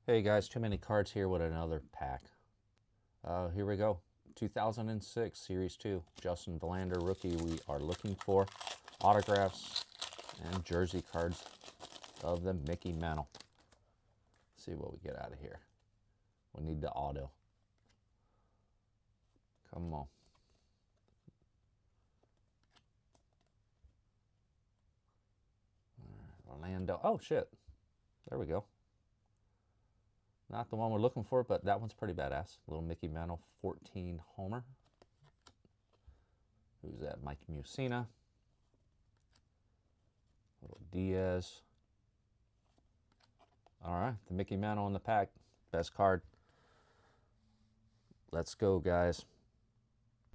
Hey guys, too many cards here with another pack. Here we go. 2006 Series 2. Justin Verlander rookie. We are looking for autographs and jersey cards of the Mickey Mantle. Let's see what we get out of here. We need the auto. Come on. Orlando. Oh, shit. There we go. Not the one we're looking for, but that one's pretty badass. Little Mickey Mantle 14 homer. Who's that? Mike Mussina. Little Diaz. All right, the Mickey Mantle in the pack. Best card. Let's go, guys.